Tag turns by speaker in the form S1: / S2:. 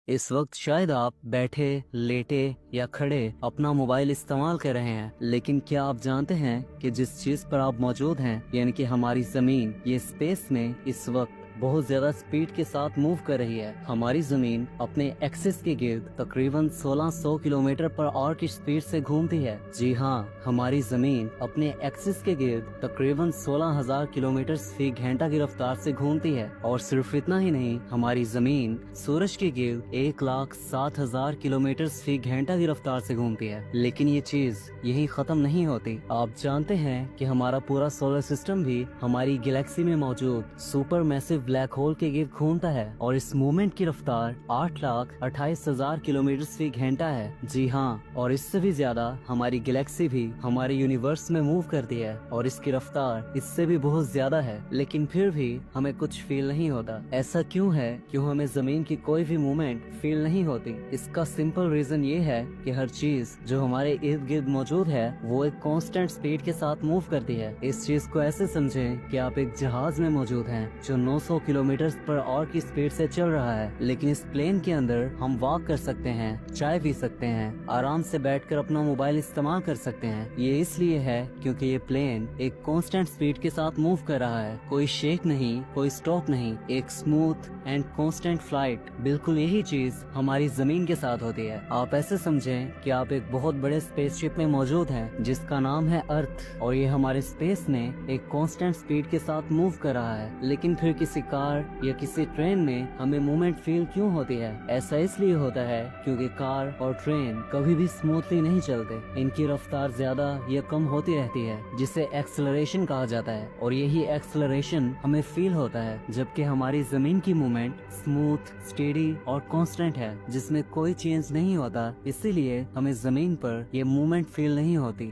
S1: इस वक्त शायद आप बैठे, लेटे या खड़े अपना मोबाइल इस्तेमाल कर रहे हैं, लेकिन क्या आप जानते हैं कि जिस चीज पर आप मौजूद हैं, यानी कि हमारी जमीन, ये स्पेस में इस वक्त बहुत ज्यादा स्पीड के साथ मूव कर रही है। हमारी जमीन अपने एक्सिस के गिर्द तकरीबन 1600 किलोमीटर पर आवर की स्पीड से घूमती है। जी हाँ, हमारी जमीन अपने एक्सिस के गिर्द तकरीबन 16,000 किलोमीटर फी घंटा की रफ्तार से घूमती है। और सिर्फ इतना ही नहीं, हमारी जमीन सूरज के गिर्द 1,07,000 किलोमीटर फी घंटा की रफ्तार से घूमती है। लेकिन ये चीज यही खत्म नहीं होती। आप जानते हैं कि हमारा पूरा सोलर सिस्टम भी हमारी गैलेक्सी में मौजूद सुपर मैसिव ब्लैक होल के गिर्द घूमता है और इस मूवमेंट की रफ्तार 8,28,000 किलोमीटर फी घंटा है। जी हाँ, और इससे भी ज्यादा हमारी गैलेक्सी भी हमारे यूनिवर्स में मूव करती है और इसकी रफ्तार इससे भी बहुत ज्यादा है। लेकिन फिर भी हमें कुछ फील नहीं होता। ऐसा क्यों है? क्यों हमें जमीन की कोई भी मूवमेंट फील नहीं होती? इसका सिंपल रीजन ये है कि हर चीज जो हमारे इर्द गिर्द मौजूद है वो एक कांस्टेंट स्पीड के साथ मूव करती है। इस चीज को ऐसे समझें कि आप एक जहाज में मौजूद हैं जो 900 किलोमीटर पर आवर की स्पीड से चल रहा है, लेकिन इस प्लेन के अंदर हम वॉक कर सकते हैं, चाय पी सकते हैं, आराम से बैठकर अपना मोबाइल इस्तेमाल कर सकते हैं। ये इसलिए है क्योंकि ये प्लेन एक कांस्टेंट स्पीड के साथ मूव कर रहा है। कोई शेक नहीं, कोई स्टॉप नहीं, एक स्मूथ एंड कांस्टेंट फ्लाइट। बिल्कुल यही चीज हमारी जमीन के साथ होती है। आप ऐसे समझें कि आप एक बहुत बड़े स्पेसशिप में मौजूद हैं जिसका नाम है अर्थ, और ये हमारे स्पेस में एक कांस्टेंट स्पीड के साथ मूव कर रहा है। लेकिन फिर किसी कार या किसी ट्रेन में हमें मूवमेंट फील क्यों होती है? ऐसा इसलिए होता है क्योंकि कार और ट्रेन कभी भी स्मूथली नहीं चलते। इनकी रफ्तार ज्यादा या कम होती रहती है, जिसे एक्सेलरेशन कहा जाता है, और यही एक्सेलरेशन हमें फील होता है। जबकि हमारी जमीन की मूवमेंट स्मूथ, स्टेडी और कांस्टेंट है, जिसमें कोई चेंज नहीं होता। इसीलिए हमें जमीन पर ये मूवमेंट फील नहीं होती।